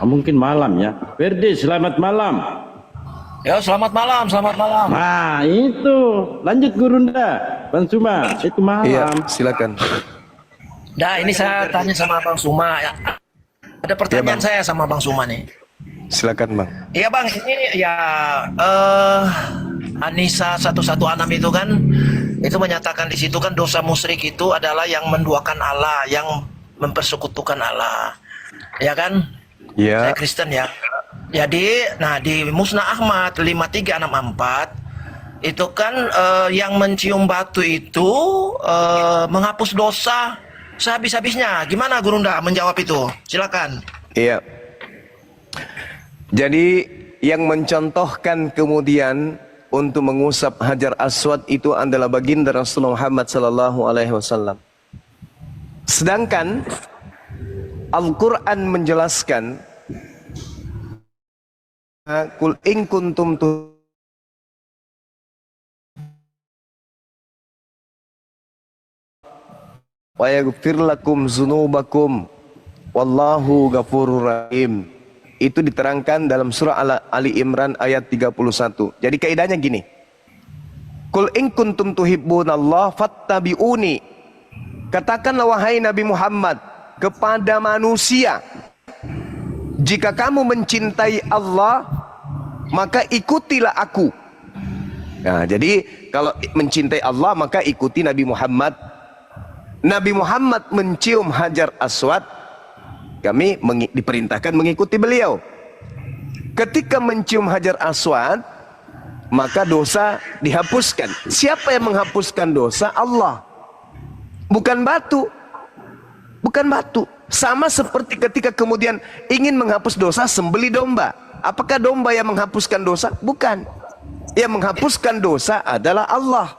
Mungkin malam ya. Ferdi, selamat malam. Ya, selamat malam, selamat malam. Nah, itu. Lanjut Gurunda. Bang Suma, itu Iya, malam. silakan. Nah, ini saya tanya sama Bang Suma. Ya, ada Iya, pertanyaan Bang. saya sama Bang Suma nih. Silakan, Bang. Iya Bang, ini ya Anissa 116 itu kan itu menyatakan di situ kan dosa musyrik itu adalah yang menduakan Allah, yang mempersekutukan Allah. Ya kan? Saya Iya. Kristen ya. Jadi, nah di Musnah Ahmad 5364 itu kan yang mencium batu itu menghapus dosa sehabis-habisnya. Gimana Gurunda menjawab itu? Silakan. Iya. Jadi yang mencontohkan kemudian untuk mengusap Hajar Aswad itu adalah baginda Rasulullah Muhammad sallallahu alaihi wasallam. Sedangkan Al-Qur'an menjelaskan kul in kuntum wa yaghfir lakum dzunubakum wallahu ghafurur rahim. Itu diterangkan dalam surah Ali Imran ayat 31. Jadi kaidahnya gini. Kul in kuntum tuhibbunallah fattabi'uni. Katakanlah wahai Nabi Muhammad kepada manusia, jika kamu mencintai Allah, maka ikutilah aku. Nah, jadi kalau mencintai Allah maka ikuti Nabi Muhammad. Nabi Muhammad mencium Hajar Aswad, kami diperintahkan mengikuti beliau. Ketika mencium Hajar Aswad, maka dosa dihapuskan. Siapa yang menghapuskan dosa? Allah. Bukan batu. Bukan batu. Sama seperti ketika kemudian ingin menghapus dosa, sembeli domba. Apakah domba yang menghapuskan dosa? Bukan. Yang menghapuskan dosa adalah Allah.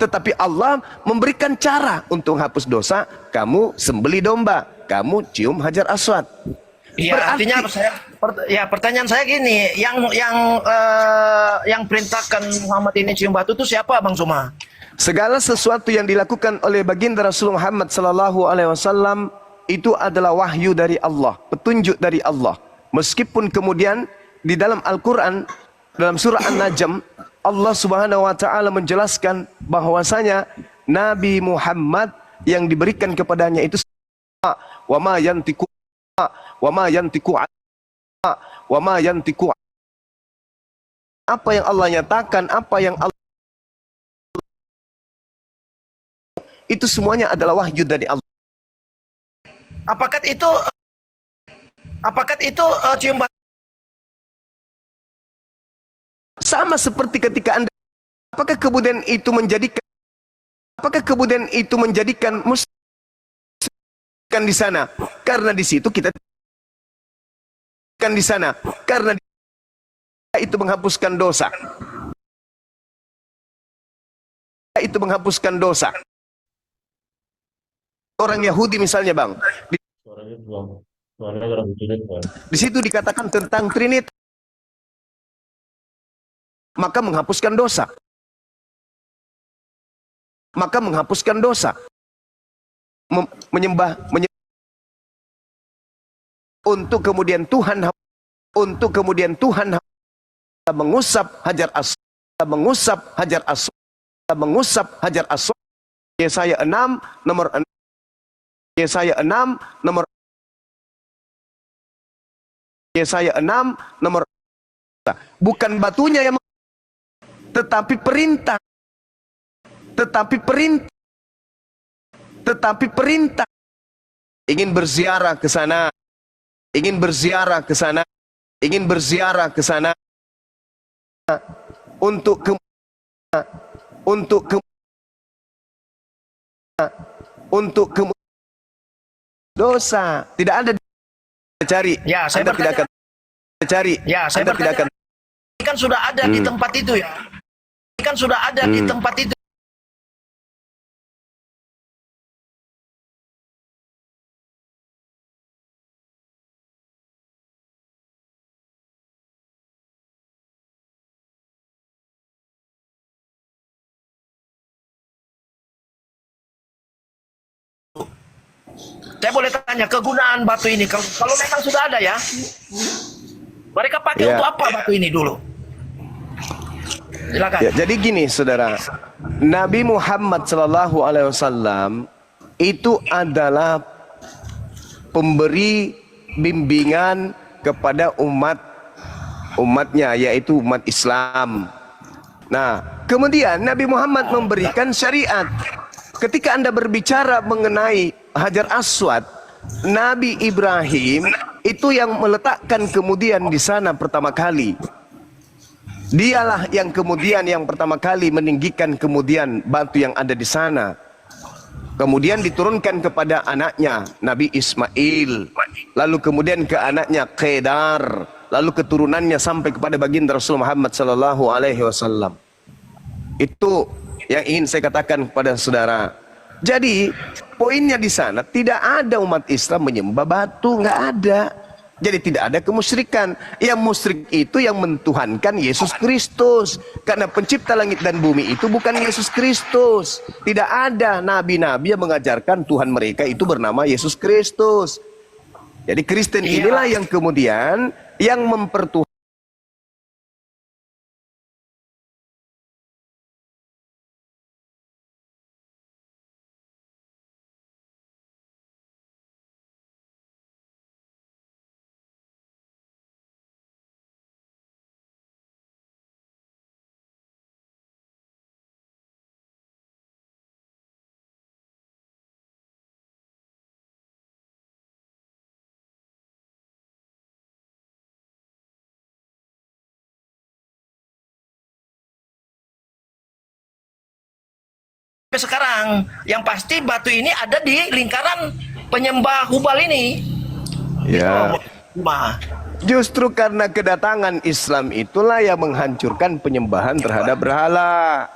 Tetapi Allah memberikan cara untuk menghapus dosa. Kamu sembeli domba, kamu cium Hajar Aswad. Iya, artinya saya pertanyaan saya gini, yang perintahkan Muhammad ini cium batu itu siapa, Bang Suma? Segala sesuatu yang dilakukan oleh baginda Rasulullah Muhammad sallallahu alaihi wasallam itu adalah wahyu dari Allah, petunjuk dari Allah. Meskipun kemudian di dalam Al-Qur'an dalam surah An-Najm Allah Subhanahu wa taala menjelaskan bahwasanya Nabi Muhammad yang diberikan kepadanya itu wa ma yantiqu wa ma yantiqu wa ma yantiqu, apa yang Allah nyatakan, apa yang Allah, itu semuanya adalah wahyu dari Allah. Apakah itu cium batu? Sama seperti ketika Anda, apakah kemudian itu menjadikan muslim di sana? Karena di situ kita kan di sana, karena itu menghapuskan dosa. Itu menghapuskan dosa. Orang Yahudi misalnya, Bang. Di situ dikatakan tentang Trinity, maka menghapuskan dosa. Maka menghapuskan dosa. Menyembah untuk kemudian Tuhan mengusap Hajar Aswad, mengusap Hajar Aswad. Yesaya 6 nomor 6. Yesaya 6 nomor Yesaya 6 nomor, bukan batunya yang, tetapi perintah ingin berziarah ke sana, untuk ke untuk ke untuk ke dosa tidak ada cari. Ya, saya Anda tidak akan cari. Ya, saya Anda tidak akan. Ini kan sudah ada di tempat itu ya. Ini kan sudah ada di tempat itu. Saya boleh tanya kegunaan batu ini kalau memang sudah ada ya, mereka pakai Ya. untuk apa batu ini dulu? Silakan. Ya, jadi gini saudara, Nabi Muhammad Sallallahu Alaihi Wasallam itu adalah pemberi bimbingan kepada umatnya, yaitu umat Islam. Nah, kemudian Nabi Muhammad memberikan syariat. Ketika Anda berbicara mengenai Hajar Aswad, Nabi Ibrahim itu yang meletakkan kemudian di sana pertama kali. Dialah yang kemudian yang pertama kali meninggikan kemudian batu yang ada di sana. Kemudian diturunkan kepada anaknya Nabi Ismail, lalu kemudian ke anaknya Qedar, lalu keturunannya sampai kepada baginda Rasul Muhammad sallallahu alaihi wasallam. Itu yang ingin saya katakan kepada saudara. Jadi poinnya di sana tidak ada umat Islam menyembah batu, nggak ada. Jadi tidak ada kemusyrikan. Yang musyrik itu yang mentuhankan Yesus Kristus. Karena pencipta langit dan bumi itu bukan Yesus Kristus. Tidak ada nabi-nabi yang mengajarkan Tuhan mereka itu bernama Yesus Kristus. Jadi Kristen inilah yang kemudian yang mempertuhankan. Sampai sekarang yang pasti batu ini ada di lingkaran penyembah Hubal ini. Ya. Cuma Justru karena kedatangan Islam itulah yang menghancurkan penyembahan terhadap berhala.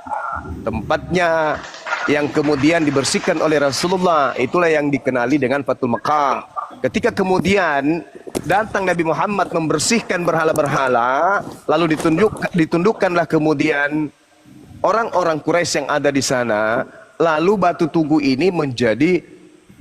Tempatnya yang kemudian dibersihkan oleh Rasulullah, itulah yang dikenali dengan Fathul Makkah. Ketika kemudian datang Nabi Muhammad membersihkan berhala-berhala, lalu ditundukkanlah kemudian orang-orang Quraisy yang ada di sana, lalu batu tugu ini menjadi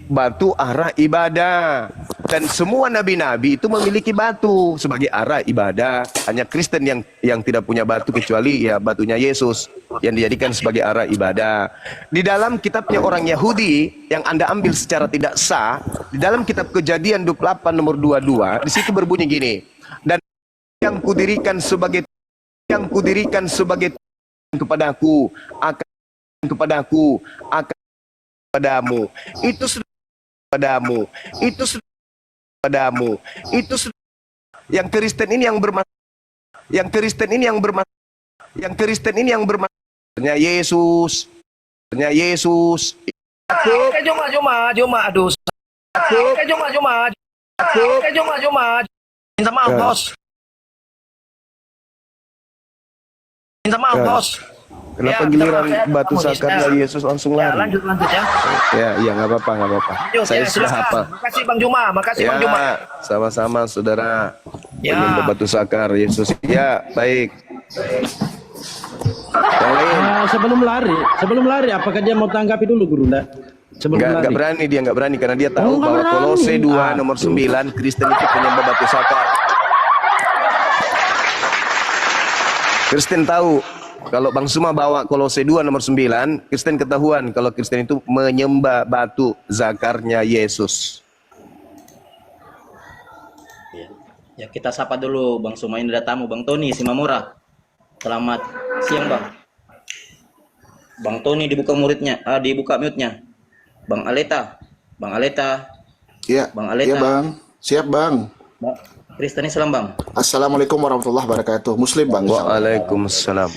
batu arah ibadah. Dan semua nabi-nabi itu memiliki batu sebagai arah ibadah. Hanya Kristen yang tidak punya batu kecuali ya batunya Yesus yang dijadikan sebagai arah ibadah. Di dalam kitabnya orang Yahudi yang Anda ambil secara tidak sah, di dalam kitab Kejadian 28 nomor 22, di situ berbunyi gini. Dan yang kudirikan sebagai kepadaku akan kepadamu itu sudah padamu yang Kristen ini yang bermaksudnya Yesus aduh. Minta maaf, bos. Minta maaf, Ya. bos. Kenapa Ya, giliran saya batu ketemu, sakarnya ya. Yesus langsung Ya, lari? lanjut ya. Ya, nggak apa-apa. Lanjut, Saya ya, sudah silakan. hafal. Makasih Bang Juma, makasih Bang Juma. Ya, sama-sama saudara. Ya. Penyembah batu sakar Yesus. Ya, baik. Yang lain? Sebelum lari, apakah dia mau tanggapi dulu Guru? Sebelum lari. Nggak berani karena dia tahu nggak bahwa berani. Kolose 2 Aduh. nomor 9 Kristen itu penyembah batu sakar. Kristen tahu kalau Bang Suma bawa Kolose 2 nomor 9, Kristen ketahuan kalau Kristen itu menyembah batu zakarnya Yesus. Ya, kita sapa dulu Bang Suma, ini ada tamu Bang Tony Simamura. Selamat siang Bang. Bang Tony dibuka dibuka mute-nya. Bang Aleta. Iya, Bang Aleta. iya Bang. Siap Bang. Bang Kristen Islam Bang. Assalamualaikum warahmatullahi wabarakatuh. Muslim Bang. Waalaikumsalam.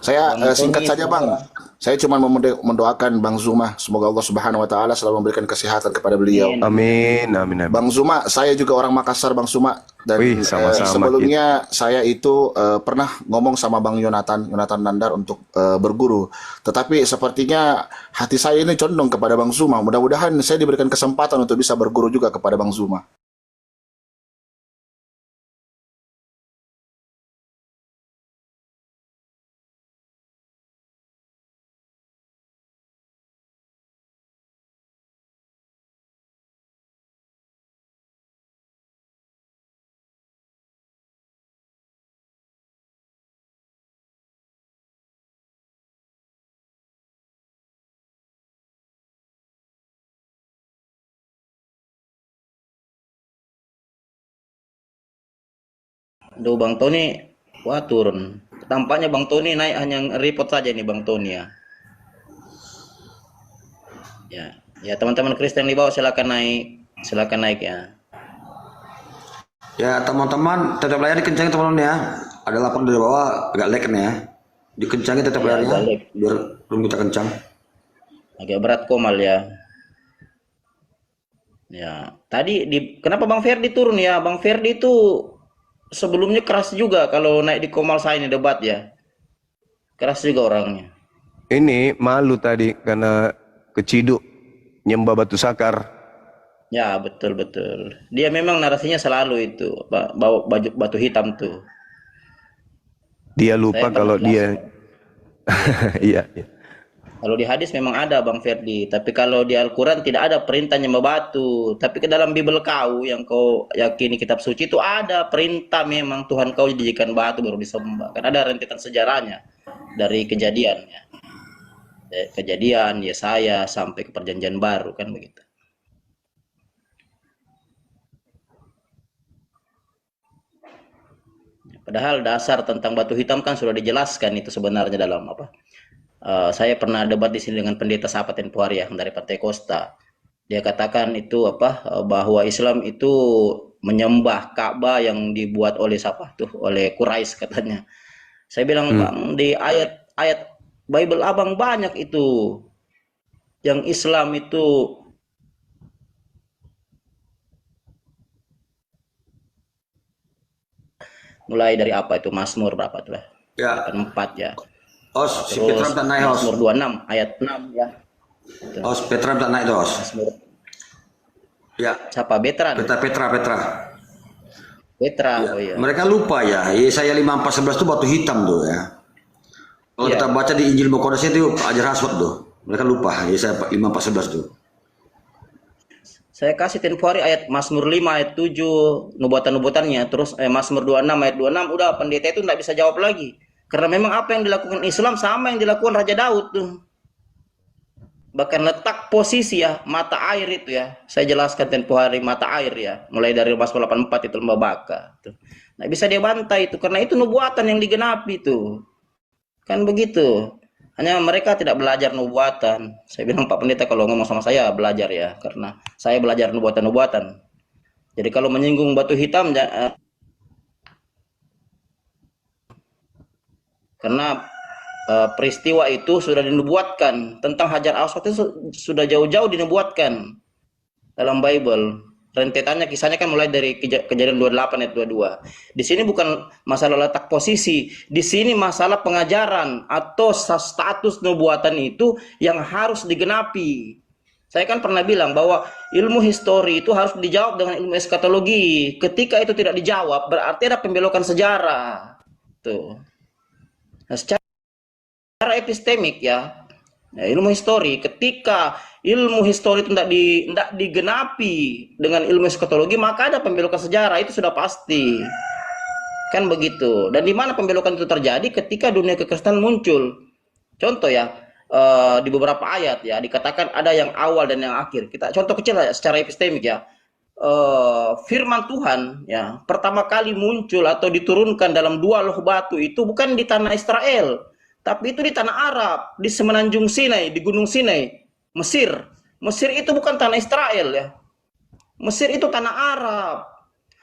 Saya Bang singkat Tony, saja Bang. Saya cuma mendoakan Bang Zuma. Semoga Allah Subhanahu Wa Taala selalu memberikan kesehatan kepada beliau. Amin. Bang Zuma, saya juga orang Makassar Bang Zuma. Dan Wih, sama-sama sebelumnya saya itu pernah ngomong sama Bang Yonatan Nandar untuk berguru. Tetapi sepertinya hati saya ini condong kepada Bang Zuma. Mudah-mudahan saya diberikan kesempatan untuk bisa berguru juga kepada Bang Zuma. Aduh, Bang Tony, wah turun. Tampaknya Bang Tony naik hanya report saja nih Bang Tony ya. Ya teman-teman Kristen di bawah silakan naik ya. Ya teman-teman tetap layar dikencangin teman-teman ya. Ada laporan dari bawah agak lag nih ya. Dikencangin tetap Ya, layarnya agak lag. biar belum kita kencang. Agak berat Komal ya. Ya, tadi kenapa Bang Ferdi turun ya? Bang Ferdi itu sebelumnya keras juga kalau naik di Komal saya ini debat ya. Keras juga orangnya. Ini malu tadi karena keciduk nyembah batu sakar. Ya, betul. Dia memang narasinya selalu itu, bawa baju batu hitam tuh. Dia lupa Saya kalau pernah dia iya. Kalau di hadis memang ada Bang Ferdi, tapi kalau di Al-Quran tidak ada perintah nyembah batu. Tapi ke dalam Bible kau yang kau yakini kitab suci itu ada perintah memang Tuhan kau dijadikan batu baru disembah. Kan ada rentetan sejarahnya dari kejadian ya. Kejadian Yesaya sampai ke perjanjian baru kan begitu. Padahal dasar tentang batu hitam kan sudah dijelaskan itu sebenarnya dalam apa? Saya pernah debat di sini dengan pendeta Sapa tempo hari yang dari Pantai Costa. Dia katakan itu apa? Bahwa Islam itu menyembah Ka'bah yang dibuat oleh siapa tuh? Oleh Quraisy katanya. Saya bilang Bang, di ayat Bible Abang banyak itu yang Islam itu mulai dari apa itu Mazmur berapa tuh lah? Ya. 4 ya. Os, si Petra minta naik os. Mazmur 26 ayat 6 ya. Os, Petra minta naik tuh os. Mazmur. Ya. Siapa Betran? Petra. Ya. Oh iya. Mereka lupa ya. Yesaya 54:11 itu batu hitam tuh ya. Kalau Iya. kita baca di Injil Maqdis itu ajar hasut tuh. Mereka lupa Yesaya 54:11 tuh. Saya kasih tempo hari ayat Mazmur 5 ayat 7 nubuatan-nubuatannya, terus Mazmur 26 ayat 26 udah pendeta itu enggak bisa jawab lagi. Karena memang apa yang dilakukan Islam sama yang dilakukan Raja Daud tuh. Bahkan letak posisi ya, mata air itu ya. Saya jelaskan tempo hari mata air ya, mulai dari Mazmur 84 itu lembah baka tuh. Nggak bisa dia bantai itu karena itu nubuatan yang digenapi tuh. Kan begitu. Hanya mereka tidak belajar nubuatan. Saya bilang Pak Pendeta kalau ngomong sama saya belajar ya, karena saya belajar nubuatan-nubuatan. Jadi kalau menyinggung batu hitam, karena peristiwa itu sudah dinubuatkan tentang Hajar Aswad itu sudah jauh-jauh dinubuatkan dalam Bible. Rentetannya kisahnya kan mulai dari kejadian 28 ayat 22. Di sini bukan masalah letak posisi, di sini masalah pengajaran atau status nubuatan itu yang harus digenapi. Saya kan pernah bilang bahwa ilmu histori itu harus dijawab dengan ilmu eskatologi. Ketika itu tidak dijawab, berarti ada pembelokan sejarah. Tuh. Nah, secara epistemik ya, ilmu histori, ketika ilmu histori itu tidak digenapi dengan ilmu eskatologi, maka ada pembelokan sejarah, itu sudah pasti. Kan begitu. Dan di mana pembelokan itu terjadi? Ketika dunia kekristenan muncul. Contoh ya, di beberapa ayat ya, dikatakan ada yang awal dan yang akhir. Kita contoh kecil ya, secara epistemik ya. Firman Tuhan ya, pertama kali muncul atau diturunkan dalam 2 loh batu itu bukan di tanah Israel, tapi itu di tanah Arab, di semenanjung Sinai, di Gunung Sinai, Mesir. Mesir itu bukan tanah Israel ya. Mesir itu tanah Arab.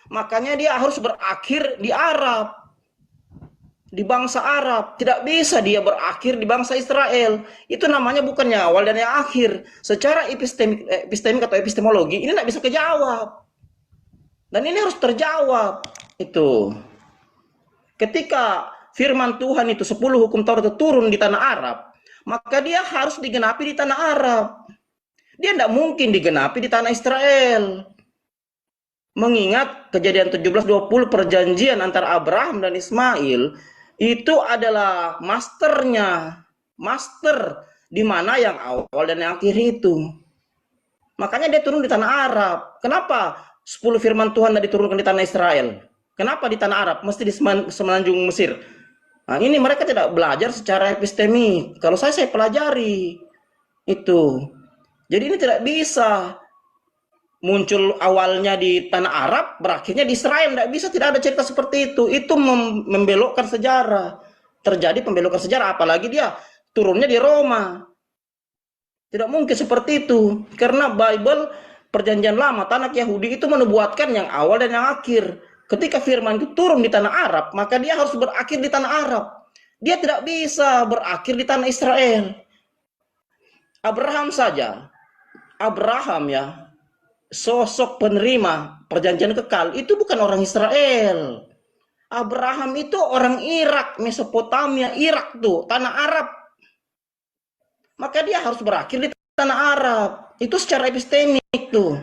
Makanya dia harus berakhir di Arab. Di bangsa Arab. Tidak bisa dia berakhir di bangsa Israel. Itu namanya bukannya awal dan yang akhir. Secara epistemik atau epistemologi ini tidak bisa kejawab. Dan ini harus terjawab. Itu. Ketika firman Tuhan itu 10 hukum Taurat itu turun di tanah Arab, maka dia harus digenapi di tanah Arab. Dia tidak mungkin digenapi di tanah Israel. Mengingat kejadian 17:20 perjanjian antara Abraham dan Ismail itu adalah masternya. Master di mana yang awal dan yang akhir itu. Makanya dia turun di tanah Arab. Kenapa 10 firman Tuhan tidak diturunkan di tanah Israel? Kenapa di tanah Arab? Mesti di semenanjung Mesir. Nah, ini mereka tidak belajar secara epistemik. Kalau saya pelajari itu. Jadi ini tidak bisa. muncul awalnya di tanah Arab, berakhirnya di Israel. Tidak bisa, tidak ada cerita seperti itu. Itu membelokkan sejarah. Terjadi pembelokan sejarah, apalagi dia turunnya di Roma. Tidak mungkin seperti itu. Karena Bible, perjanjian lama, tanah Yahudi itu menubuatkan yang awal dan yang akhir. Ketika firman itu turun di tanah Arab, maka dia harus berakhir di tanah Arab. Dia tidak bisa berakhir di tanah Israel. Abraham saja. Abraham ya, sosok penerima perjanjian kekal itu bukan orang Israel. Abraham itu orang Irak, Mesopotamia, Irak tuh, tanah Arab. Maka dia harus berakhir di tanah Arab. Itu secara epistemik tuh.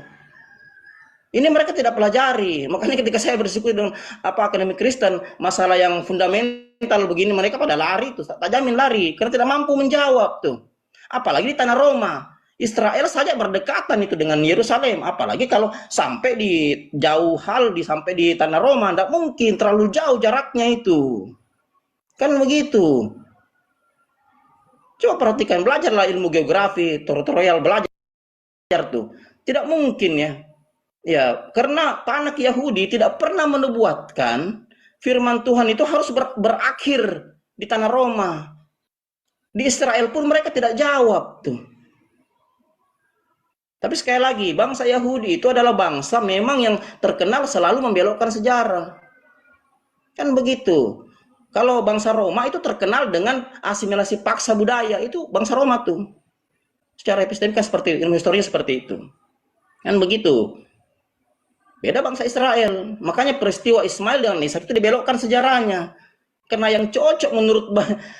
Ini mereka tidak pelajari. Makanya ketika saya berdiskusi dengan akademik Kristen, masalah yang fundamental begini, mereka pada lari tuh, tak jamin lari, karena tidak mampu menjawab tuh. Apalagi di tanah Roma. Israel saja berdekatan itu dengan Yerusalem, apalagi kalau sampai di jauh sampai di tanah Roma, tidak mungkin, terlalu jauh jaraknya itu. Kan begitu. Coba perhatikan, belajarlah ilmu geografi, tutorial belajar tuh. Tidak mungkin ya. Ya, karena tanah Yahudi tidak pernah menubuatkan firman Tuhan itu harus berakhir di tanah Roma. Di Israel pun mereka tidak jawab tuh. Tapi sekali lagi, bangsa Yahudi itu adalah bangsa memang yang terkenal selalu membelokkan sejarah. Kan begitu. Kalau bangsa Roma itu terkenal dengan asimilasi paksa budaya, itu bangsa Roma tuh. Secara epistemik seperti ilmu historinya seperti itu. Kan begitu. Beda bangsa Israel. Makanya peristiwa Ismail dengan Ishak itu dibelokkan sejarahnya. Karena yang cocok menurut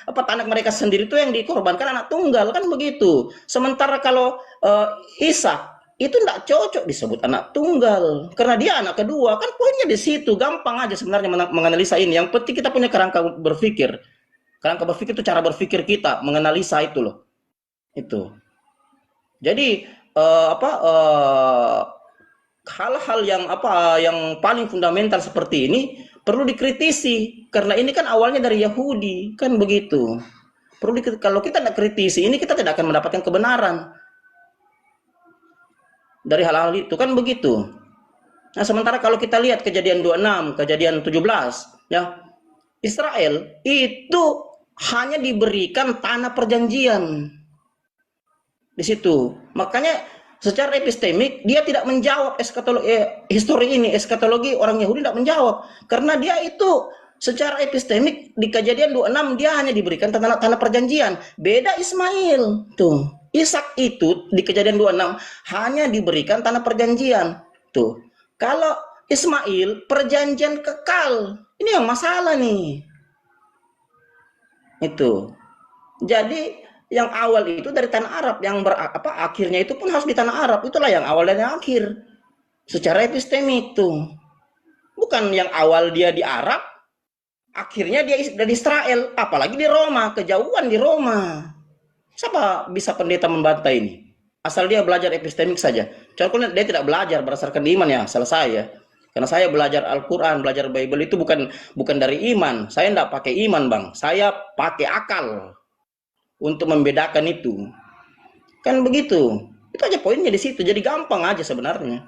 anak mereka sendiri itu yang dikorbankan anak tunggal, kan begitu. Sementara kalau Ishak itu tidak cocok disebut anak tunggal karena dia anak kedua. Kan poinnya di situ, gampang aja sebenarnya menganalisa ini. Yang penting kita punya kerangka berpikir. Kerangka berpikir itu cara berpikir kita, menganalisa itu loh. Itu. Jadi hal-hal yang paling fundamental seperti ini perlu dikritisi, karena ini kan awalnya dari Yahudi, kan begitu. Kalau kita tidak kritisi ini, kita tidak akan mendapatkan kebenaran dari hal-hal itu, kan begitu. Nah, sementara kalau kita lihat kejadian 26, kejadian 17, ya, Israel itu hanya diberikan tanah perjanjian di situ. Makanya secara epistemik dia tidak menjawab eskatologi orang Yahudi tidak menjawab, karena dia itu secara epistemik di kejadian 26 dia hanya diberikan tanah perjanjian. Beda Ismail tuh, Ishak itu di kejadian 26 hanya diberikan tanah perjanjian tuh. Kalau Ismail perjanjian kekal, ini yang masalah nih itu. Jadi yang awal itu dari tanah Arab, yang akhirnya itu pun harus di tanah Arab. Itulah yang awal dan yang akhir. Secara epistemik itu. Bukan yang awal dia di Arab, akhirnya dia dari Israel, apalagi di Roma, kejauhan di Roma. Siapa bisa pendeta membantah ini? Asal dia belajar epistemik saja. Contohnya dia tidak belajar berdasarkan iman ya, selesai ya. Karena saya belajar Al-Quran, belajar Bible itu bukan dari iman. Saya tidak pakai iman, Bang. Saya pakai akal untuk membedakan itu. Kan begitu. Itu aja poinnya di situ. Jadi gampang aja sebenarnya.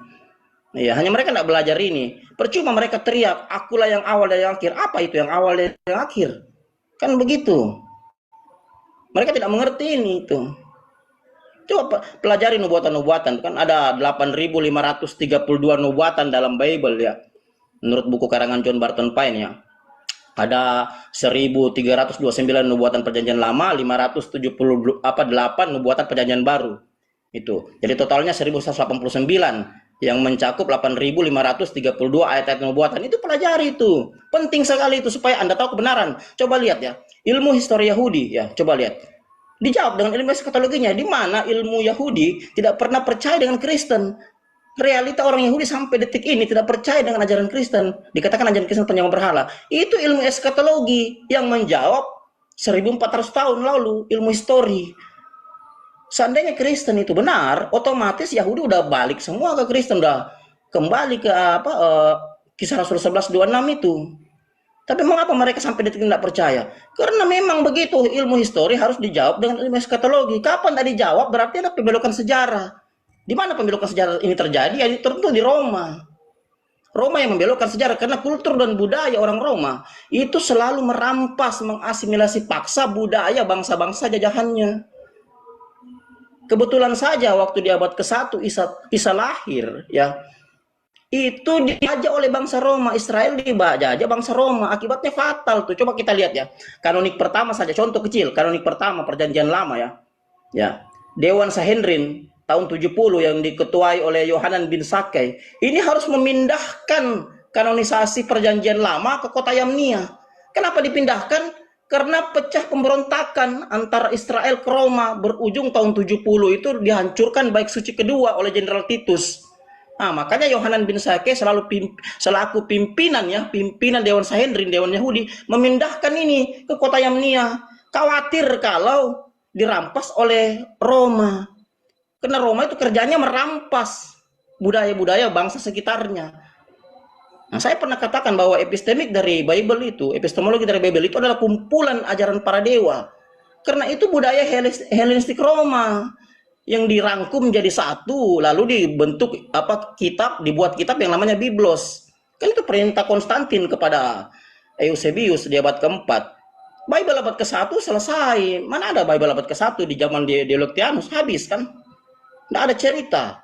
Ya, hanya mereka tidak belajar ini. Percuma mereka teriak, akulah yang awal dan yang akhir. Apa itu yang awal dan yang akhir? Kan begitu. Mereka tidak mengerti ini itu. Coba pelajari nubuatan-nubuatan. Kan ada 8.532 nubuatan dalam Bible ya. Menurut buku karangan John Barton Pine ya. Ada 1329 nubuatan perjanjian lama, 578 nubuatan perjanjian baru. Itu. Jadi totalnya 1189 yang mencakup 8.532 ayat-ayat nubuatan. Itu pelajari itu. Penting sekali itu supaya Anda tahu kebenaran. Coba lihat ya. Ilmu histori Yahudi ya, coba lihat. Dijawab dengan ilmu eskatologinya, di mana ilmu Yahudi tidak pernah percaya dengan Kristen. Realita orang Yahudi sampai detik ini tidak percaya dengan ajaran Kristen. Dikatakan ajaran Kristen penyembah berhala. Itu ilmu eskatologi yang menjawab 1400 tahun lalu, ilmu histori. Seandainya Kristen itu benar, otomatis Yahudi udah balik semua ke Kristen, udah kembali ke Kisah Rasul 11:26 itu. Tapi mengapa mereka sampai detik ini tidak percaya? Karena memang begitu, ilmu histori harus dijawab dengan ilmu eskatologi. Kapan tidak dijawab berarti ada pembelokan sejarah. Di mana pembelokan sejarah ini terjadi? Ya tentu di Roma. Roma yang membelokkan sejarah karena kultur dan budaya orang Roma itu selalu merampas, mengasimilasi paksa budaya bangsa-bangsa jajahannya. Kebetulan saja waktu di abad ke-1 Isa lahir, ya, itu dijajah oleh bangsa Roma. Israel dijajah bangsa Roma, akibatnya fatal tuh. Coba kita lihat ya, kanonik pertama saja, contoh kecil, kanonik pertama Perjanjian Lama ya. Ya, Dewan Sanhedrin tahun 70 yang diketuai oleh Yohanan bin Zakkai. Ini harus memindahkan kanonisasi Perjanjian Lama ke kota Yamnia. Kenapa dipindahkan? Karena pecah pemberontakan antara Israel ke Roma, berujung tahun 70 itu dihancurkan Bait Suci kedua oleh Jenderal Titus. Nah, makanya Yohanan bin Zakkai selaku pimpinan Dewan Sanhedrin, Dewan Yahudi, memindahkan ini ke kota Yamnia. Khawatir kalau dirampas oleh Roma. Karena Roma itu kerjanya merampas budaya-budaya bangsa sekitarnya. Nah, saya pernah katakan bahwa epistemologi dari Bible itu adalah kumpulan ajaran para dewa. Karena itu budaya Helenistik Roma yang dirangkum menjadi satu, lalu dibentuk dibuat kitab yang namanya Biblos. Kan itu perintah Konstantin kepada Eusebius di abad keempat. Bible abad ke-1 selesai. Mana ada Bible abad ke-1 di zaman Diocletianus? Habis kan? Tidak ada cerita.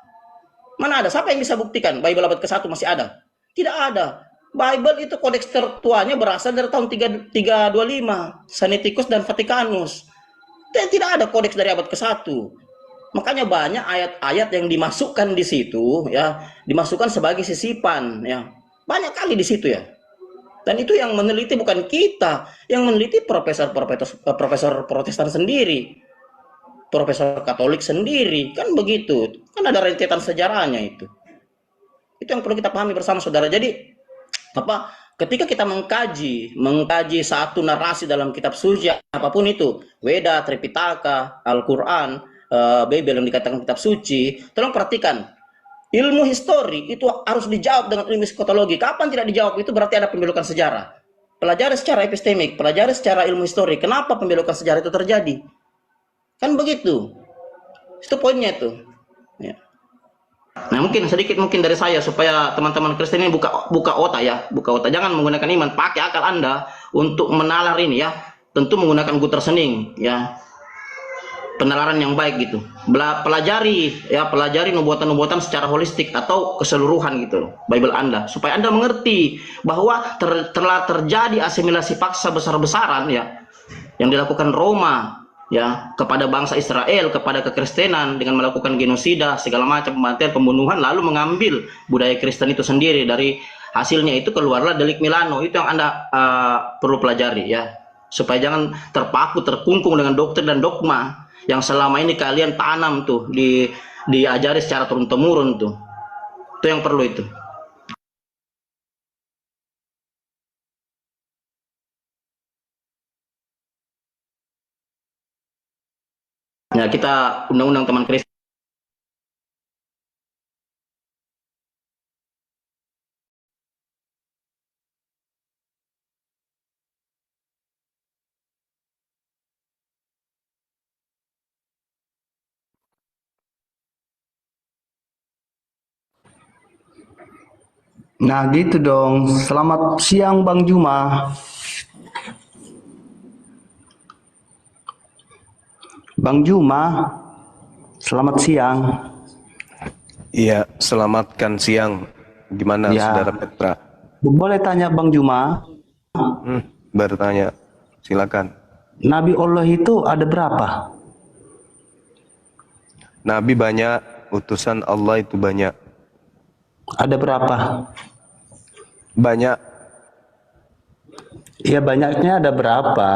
Mana ada? Siapa yang bisa buktikan Bible abad ke-1 masih ada? Tidak ada. Bible itu kodeks tertuanya berasal dari tahun 325, Sinaiticus dan Vaticanus. Tidak ada kodeks dari abad ke-1. Makanya banyak ayat-ayat yang dimasukkan di situ, ya, dimasukkan sebagai sisipan, ya. Banyak kali di situ ya. Dan itu yang meneliti bukan kita, yang meneliti profesor Protestan sendiri. Profesor Katolik sendiri, kan begitu. Kan ada rentetan sejarahnya itu. Itu yang perlu kita pahami bersama saudara. Jadi ketika kita mengkaji satu narasi dalam kitab suci apapun itu, Weda, Tripitaka, Al-Qur'an, Bible yang dikatakan kitab suci, tolong perhatikan. Ilmu histori itu harus dijawab dengan ilmu psikologi. Kapan tidak dijawab itu berarti ada pembelokan sejarah. Pelajari secara epistemik, pelajari secara ilmu histori. Kenapa pembelokan sejarah itu terjadi? Kan begitu. Itu poinnya itu. Ya. Nah, sedikit dari saya supaya teman-teman Kristen ini buka otak ya, buka otak. Jangan menggunakan iman, pakai akal Anda untuk menalar ini ya. Tentu menggunakan guter sening ya. Penalaran yang baik gitu. Pelajari nubuatan-nubuatan secara holistik atau keseluruhan gitu Bible Anda supaya Anda mengerti bahwa telah terjadi asimilasi paksa besar-besaran ya yang dilakukan Roma ya kepada bangsa Israel, kepada kekristenan dengan melakukan genosida, segala macam pembantian, pembunuhan, lalu mengambil budaya Kristen itu sendiri. Dari hasilnya itu keluarlah delik Milano. Itu yang Anda perlu pelajari ya, supaya jangan terkungkung dengan doktrin dan dogma yang selama ini kalian tanam tuh, diajari secara turun-temurun tuh. Itu yang perlu itu. Ya, kita undang-undang teman Kristen. Nah gitu dong. Selamat siang Bang Juma. Bang Juma, selamat siang. Iya, selamatkan siang. Gimana Ya. Saudara Petra? Boleh tanya Bang Juma? Bertanya, silakan. Nabi Allah itu ada berapa? Nabi banyak, utusan Allah itu banyak. Ada berapa? Banyak. Ya banyaknya ada berapa?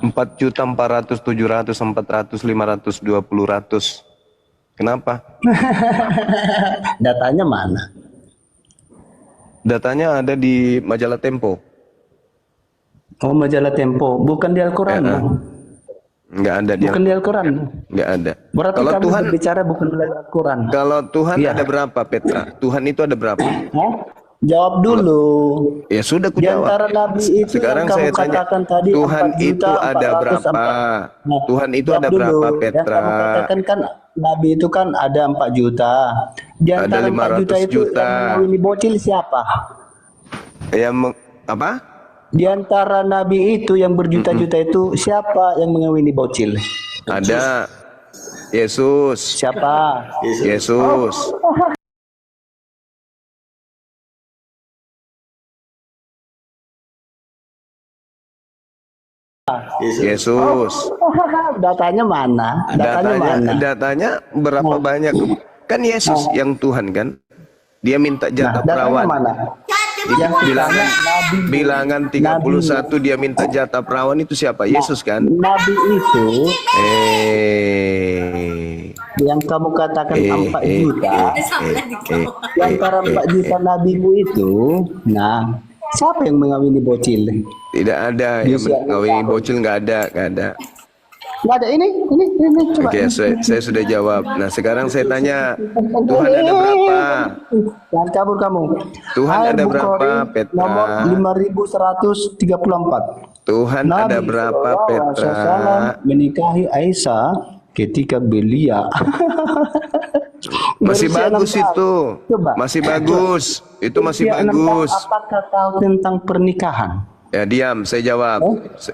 4.400.700.400.500.20.100. Kenapa? Datanya mana? Datanya ada di majalah Tempo. Oh, majalah Tempo, bukan di Al-Quran. Nggak ada dia. Bukan di Al-Quran. Nggak ada. Berarti Kalau kami Tuhan berbicara bukan di Al-Quran. Kalau Tuhan Iya. ada berapa, Petra? Tuhan itu ada berapa? Hah? Jawab dulu. Ya sudah ku Di jawab. antara nabi itu Sekarang yang kamu saya tanya, katakan tadi Tuhan 4 juta, itu ada 400, berapa? Nah, Tuhan itu jawab ada dulu. berapa, Yang Petra? kamu katakan kan Nabi itu kan ada 4 juta. Di Ada antara 4 juta 500 itu juta. yang mengawini bocil siapa? Apa? Di antara nabi itu yang berjuta-juta itu siapa yang mengawini bocil? Ada Yesus. Siapa? Yesus. Yesus. Datanya mana? Datanya mana? Datanya berapa banyak? Kan Yesus yang Tuhan kan? Dia minta jatah Datanya perawan. mana? Yang Bilangan nabi, bilangan 31 dia minta jatah perawan itu siapa? Yesus kan? nabi itu Eh. yang kamu katakan 4 juta. eh, Di antara 4 juta nabimu itu, nah, siapa yang mengawini bocil? Tidak ada yang Bisa. mengawini bocil, nggak ada. Nggak ada ini coba. Oke, saya sudah jawab. Nah, sekarang saya tanya, Tuhan ada berapa? Jangan kabur kamu. Tuhan Hai ada Bukhari, berapa, Petra? Nomor 5134. Tuhan ada berapa, Petra? SAW menikahi Aisyah ketika belia. Masih Berusia 6 bagus tahun. itu. Coba. Masih bagus. Itu masih Berusia 6 tahun, bagus. apakah tahu tentang pernikahan? Ya, diam, saya jawab.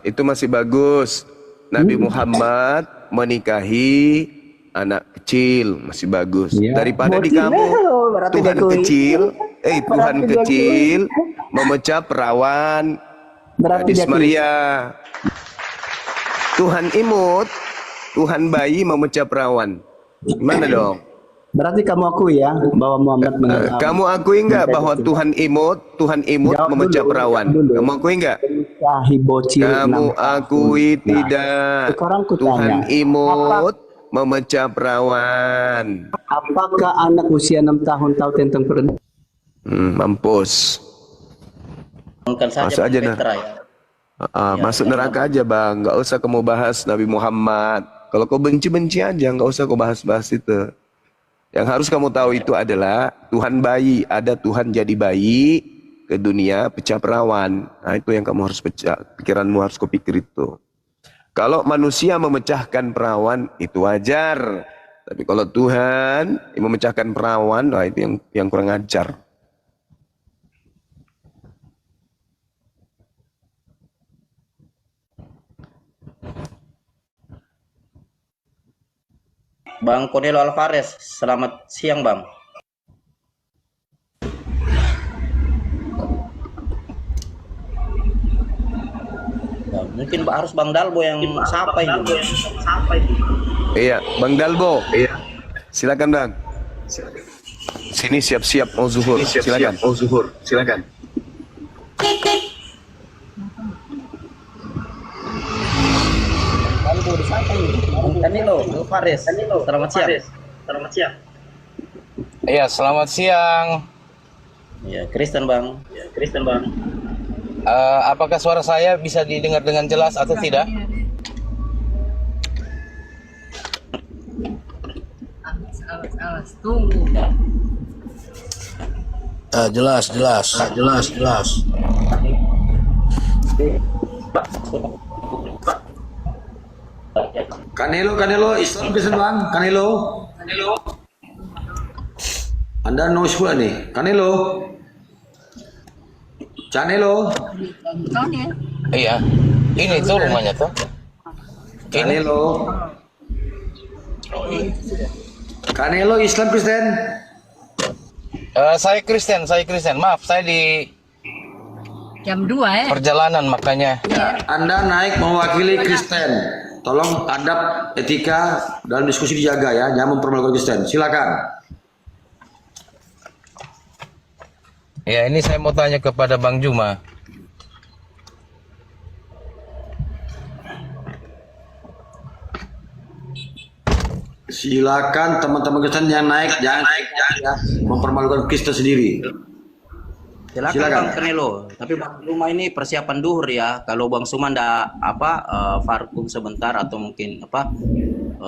Itu masih bagus. Nabi Muhammad menikahi anak kecil, masih bagus. Ya. Daripada di Bocil, kamu berarti Tuhan dia kecil, Tuhan Berarti dia kecil memecah perawan. Berarti Hadis dia Maria. Tuhan imut, Tuhan bayi memecah perawan. Gimana dong? Berarti kamu akui ya bahwa Muhammad mengenal. Kamu akui nggak bahwa Tuhan imut Jawab memecah dulu, perawan? jawab dulu. Kamu akui nggak? Menikahi bocil Kamu 6 tahun. akui Nah, tidak? sekarang ku Tuhan tanya, imut memecah perawan. apakah anak usia 6 tahun tahu tentang pernikahan? Mampus. Bukan saja Masuk Bang aja, Petra ya. Masuk neraka aja bang. Nggak usah kamu bahas Nabi Muhammad. Kalau kau benci-benci aja, nggak usah kau bahas-bahas itu. Yang harus kamu tahu itu adalah Tuhan bayi. Ada Tuhan jadi bayi ke dunia pecah perawan. Nah itu yang kamu harus pecah. Pikiranmu harus kau pikir itu. Kalau manusia memecahkan perawan itu wajar. Tapi kalau Tuhan yang memecahkan perawan, nah itu yang kurang ajar. Bang Cornelo Alvarez, selamat siang Bang. Ya, mungkin harus Bang Dalbo yang sapa ini. Iya, Bang Dalbo. Iya. Silakan Bang. Sini siap-siap mau zuhur. Silakan. Oh zuhur, silakan. Dalbo disapa ini. Bang Danilo Alvarez, selamat siang. Selamat siang. Iya, selamat siang. Ya, Kristen Bang. Apakah suara saya bisa didengar dengan jelas atau tidak? Awas, tunggu. Jelas. Kanelo, Islam Kristen bang, Kanelo. Anda noise pula nih, Kanelo. Canelo, Tony, Iya. Ini tuh rumahnya tuh. Ini Kanelo Islam Kristen. saya Kristen. Maaf, saya di jam 2 perjalanan makanya. Anda naik mewakili Kristen. Tolong adab etika dalam diskusi dijaga ya, jangan mempermalukan Kristen. Silakan. Ya, ini saya mau tanya kepada Bang Juma. Silakan teman-teman Kristen yang naik jangan ya, mempermalukan Kristen sendiri. Silakan Bang Cornelo. Tapi Bang Juma ini persiapan duhur ya. Kalau Bang Suma ndak vakum sebentar atau mungkin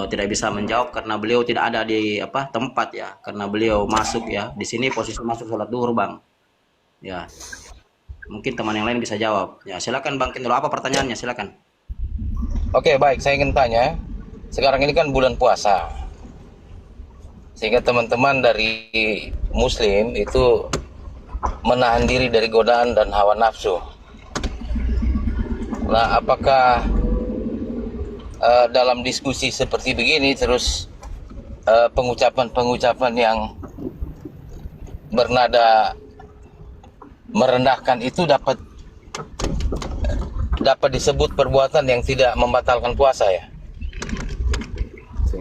tidak bisa menjawab karena beliau tidak ada di tempat ya. Karena beliau masuk ya. Di sini posisi masuk sholat duhur Bang. Ya. Mungkin teman yang lain bisa jawab. Ya, silakan Bang Cornelo. Apa pertanyaannya? Silakan. Oke, baik. Saya ingin tanya. Sekarang ini kan bulan puasa. sehingga teman-teman dari Muslim itu menahan diri dari godaan dan hawa nafsu. Nah, apakah dalam diskusi seperti begini terus pengucapan-pengucapan yang bernada merendahkan itu dapat disebut perbuatan yang tidak membatalkan puasa ya?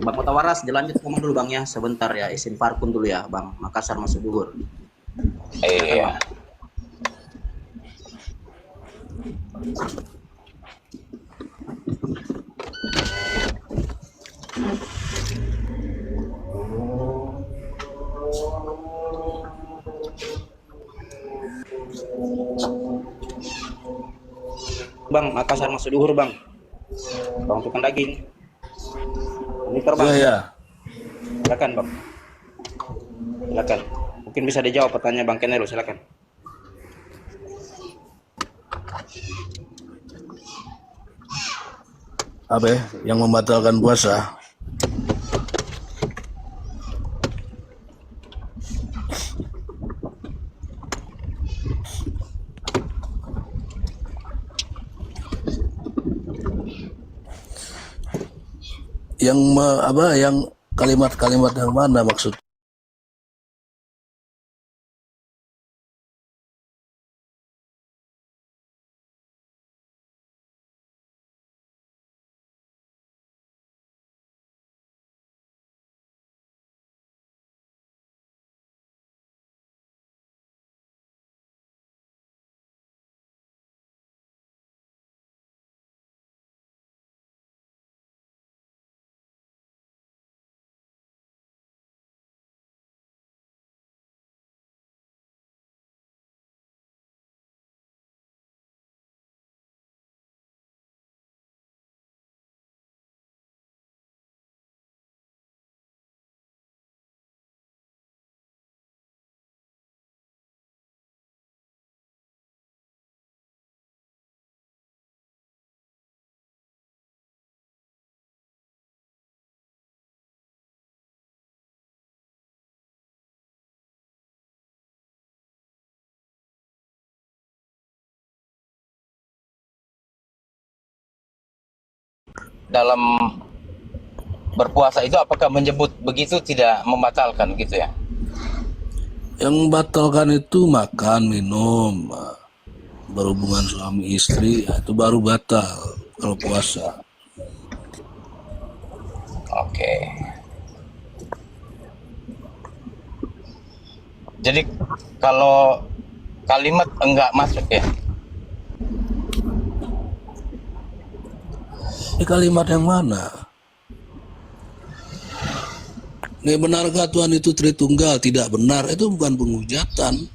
Bang Mutawaras, lanjut ngomong dulu Bang ya, sebentar ya, izin parkun dulu ya Bang, Makassar masuk duhur. Iya. Bang, Makassar masuk duhur Bang. Bang tukang daging. Ini Bang. Iya. Silakan Bang. Silakan. Mungkin bisa dijawab pertanyaan Bang Kenelo, silakan. Apa ya? Yang membatalkan puasa? Yang kalimat-kalimat yang mana maksud? Dalam berpuasa itu apakah menyebut begitu tidak membatalkan gitu ya? Yang membatalkan itu makan, minum, berhubungan suami istri, ya, itu baru batal kalau puasa. Oke. Jadi kalau kalimat enggak masuk ya? Ini kalimat yang mana? Ini benarkah Tuhan itu Tritunggal? Tidak benar, itu bukan penghujatan.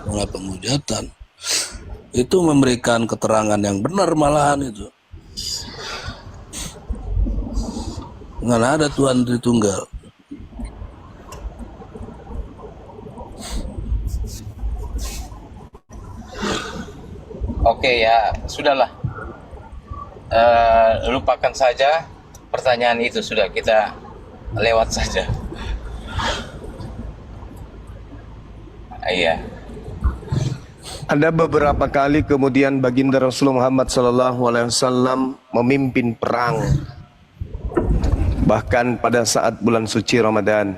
Malah penghujatan. Itu memberikan keterangan yang benar malahan itu. Nggak ada Tuhan Tritunggal. Oke ya, sudahlah. Lupakan saja pertanyaan itu, sudah kita lewat saja. Iya. Ada beberapa kali kemudian baginda Rasulullah Muhammad SAW memimpin perang, bahkan pada saat bulan suci Ramadan.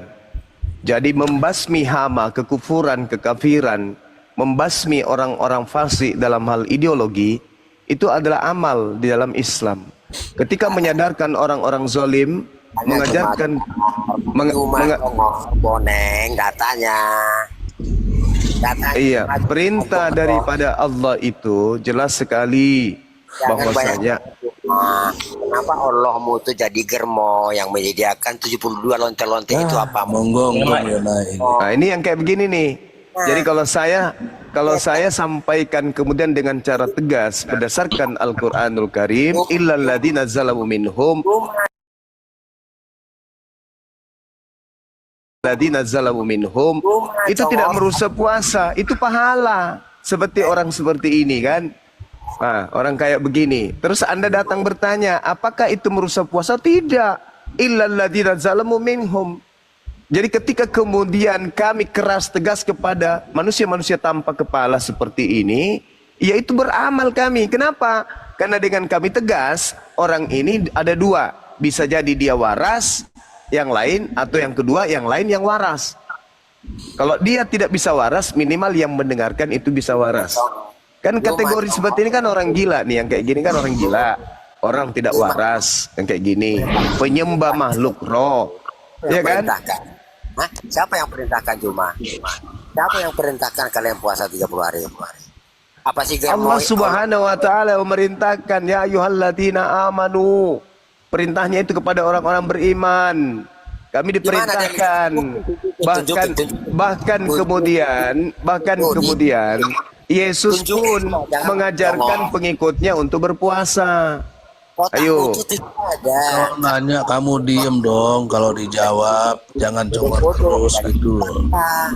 Jadi membasmi hama, kekufuran, kekafiran, membasmi orang-orang fasik dalam hal ideologi, itu adalah amal di dalam Islam. Ketika menyadarkan orang-orang zalim, mengajarkan boneng datanya. Iya, perintah daripada Allah itu jelas sekali bahwasanya kenapa Allahmu itu jadi germo yang menyediakan 72 lonte-lonte itu apa? Nah, ini yang kayak begini nih. Jadi kalau saya sampaikan kemudian dengan cara tegas berdasarkan Al-Qur'anul Karim, illal ladzina zalamu minhum itu tidak merusak puasa, itu pahala. Seperti orang seperti ini kan. Nah, orang kayak begini. Terus Anda datang bertanya, apakah itu merusak puasa? Tidak. Illal ladzina zalamu minhum. Jadi ketika kemudian kami keras tegas kepada manusia-manusia tanpa kepala seperti ini, yaitu beramal kami. Kenapa? Karena dengan kami tegas, orang ini ada dua. Bisa jadi dia waras, yang lain, atau yang kedua, yang lain yang waras. Kalau dia tidak bisa waras, minimal yang mendengarkan itu bisa waras. Kan kategori seperti ini kan orang gila nih, yang kayak gini kan orang gila. Orang tidak waras, yang kayak gini. Penyembah makhluk roh. Ya kan? Hah? Siapa yang perintahkan Juma? Siapa yang perintahkan kalian puasa 30 hari? Apa sih Allah Subhanahu wa taala memerintahkan, ya ayyuhalladzina amanu. Perintahnya itu kepada orang-orang beriman. Kami diperintahkan. Bahkan kemudian Yesus pun mengajarkan pengikutnya untuk berpuasa. Ayo. Kalau nanya kamu diem dong, kalau dijawab jangan cuma terus gitu loh.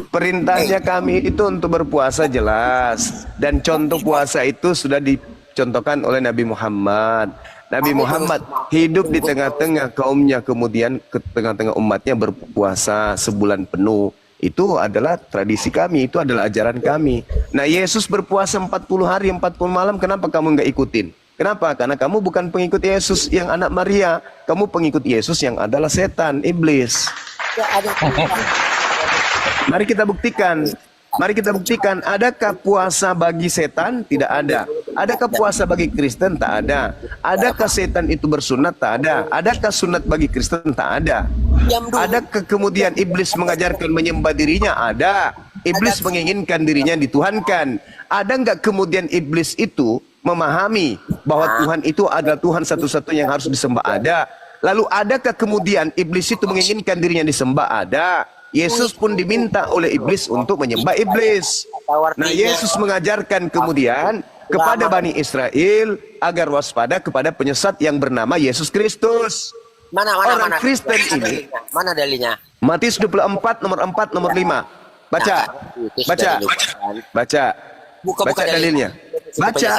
Perintahnya kami itu untuk berpuasa jelas, dan contoh puasa itu sudah dicontohkan oleh Nabi Muhammad. Nabi Muhammad hidup di tengah-tengah kaumnya, kemudian ke tengah-tengah umatnya berpuasa sebulan penuh. Itu adalah tradisi kami, itu adalah ajaran kami. Nah, Yesus berpuasa 40 hari 40 malam, kenapa kamu nggak ikutin? Kenapa? Karena kamu bukan pengikut Yesus yang anak Maria. Kamu pengikut Yesus yang adalah setan, iblis. Mari kita buktikan. Mari kita buktikan. Adakah puasa bagi setan? Tidak ada. Adakah puasa bagi Kristen? Tak ada. Adakah setan itu bersunat? Tak ada. Adakah sunat bagi Kristen? Tak ada. Adakah kemudian iblis mengajarkan menyembah dirinya? Ada. Iblis menginginkan dirinya dituhankan. Ada nggak kemudian iblis itu memahami bahwa Tuhan itu adalah Tuhan satu-satunya yang harus disembah? Ada. Lalu adakah kemudian iblis itu menginginkan dirinya disembah? Ada. Yesus pun diminta oleh iblis untuk menyembah iblis. Nah, Yesus mengajarkan kemudian kepada Bani Israel agar waspada kepada penyesat yang bernama Yesus Kristus. Orang Kristen ini, mana dalilnya? Matius 24 nomor 4 nomor 5. Baca. Baca dalilnya. Baca.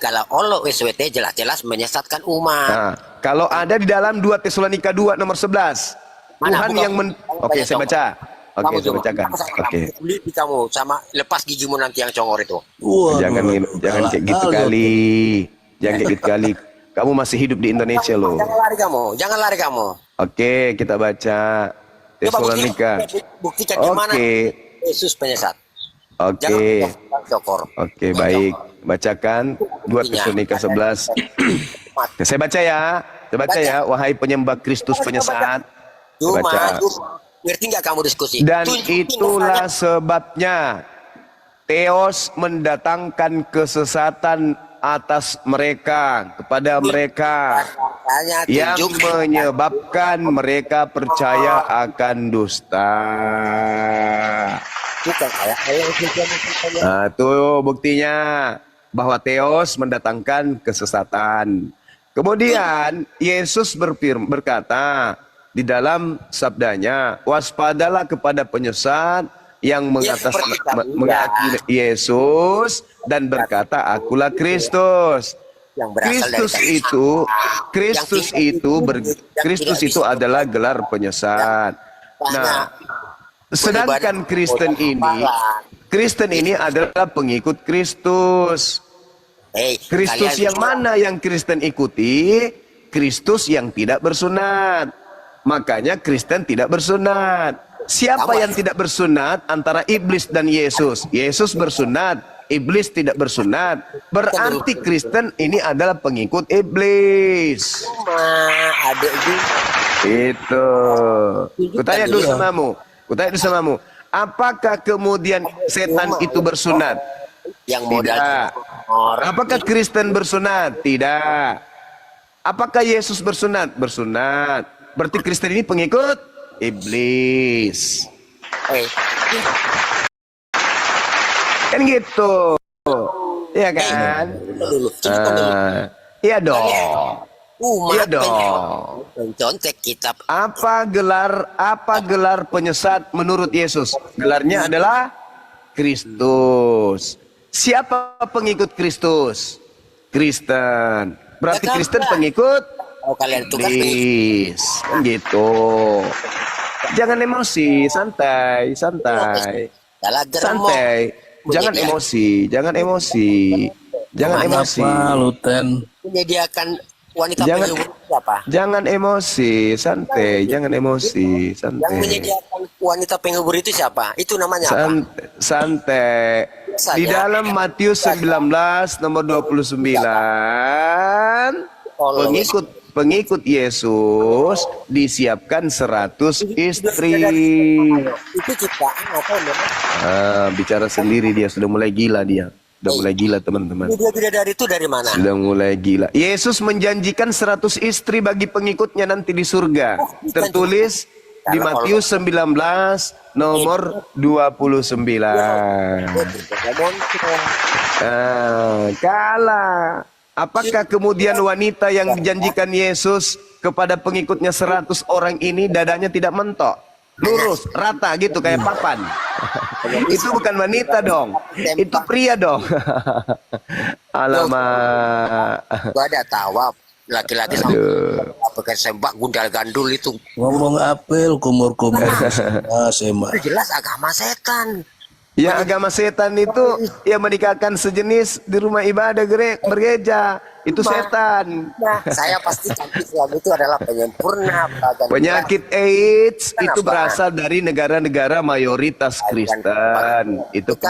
Kalau Allah SWT jelas-jelas menyesatkan umat. Nah, kalau ada di dalam 2 Tesalonika 2 nomor 11. Tuhan yang Oke, saya baca. Oke, saya bacakan. Oke. Lipi kamu sama lepas gigimu nanti yang congor itu. Jangan kayak gitu kali. Jangan kayak gitu kali. Kamu masih hidup di Indonesia loh. Jangan lari kamu. Oke, kita baca Tesalonika. Buktikan gimana Yesus penyesat. Oke. Oke, baik. Bacakan 2 Tesalonika 11. Saya baca ya. Saya baca ya, wahai penyembah Kristus penyesat. Baca. Ngerti nggak kamu diskusi? Dan itulah sebabnya Theos mendatangkan kesesatan atas mereka, kepada mereka, yang menyebabkan mereka percaya akan dusta. Nah, tuh buktinya bahwa Theos mendatangkan kesesatan. Kemudian Yesus berkata di dalam sabdanya, waspadalah kepada penyesat yang mengakui Yesus dan berkata, akulah Kristus. Kristus itu adalah gelar penyesat. Nah, sedangkan Kristen ini adalah pengikut Kristus. Kristus yang mana yang Kristen ikuti? Kristus yang tidak bersunat. Makanya Kristen tidak bersunat. Siapa yang tidak bersunat antara iblis dan Yesus? Yesus bersunat, iblis tidak bersunat. Berarti Kristen ini adalah pengikut iblis. Itu. Kutanya dulu samamu. Apakah kemudian setan itu bersunat? Tidak. Apakah Kristen bersunat? Tidak. Apakah Yesus bersunat? Bersunat. Berarti Kristen ini pengikut iblis. Kan gitu. Iya kan? Iya dong. Iya dong. Contek kitab. Apa gelar penyesat menurut Yesus? Gelarnya adalah Kristus. Siapa pengikut Kristus? Kristen. Berarti Kristen pengikut kalian tugas iblis. Kan gitu. Jangan emosi, santai, santai. Santai. Jangan emosi, jangan emosi. Jangan emosi. Apa Luten? Menyediakan wanita Jangan- penghibur itu siapa? Jangan emosi, santai, jangan emosi, Yang santai. menyediakan wanita penghibur itu siapa? Itu namanya apa? Santai. Di dalam Matius 19 nomor 29, pengikut Yesus disiapkan 100 istri. Itu ciptaan atau memang Bicara sendiri dia, sudah mulai gila dia. Sudah mulai gila teman-teman. dia bidadari itu dari mana? Sudah mulai gila. Yesus menjanjikan 100 istri bagi pengikutnya nanti di surga. Tertulis di Matius 19 nomor 29. Apakah kemudian wanita yang dijanjikan Yesus kepada pengikutnya 100 orang ini dadanya tidak mentok? Lurus, rata gitu kayak papan. Itu bukan wanita dong. Itu pria dong. Alamak. Gua ada tawaf laki-laki sama pakai sembak gundal gandul itu. Ngomong apel kumur-kumur. Semak. Itu jelas agama setan. Ya agama setan itu yang menikahkan sejenis di rumah ibadah gereja. Itu setan. Nah, saya pastikan Islam itu adalah penyempurna beragam. Penyakit AIDS itu berasal dari negara-negara mayoritas Kristen. Itu Bukan penyakit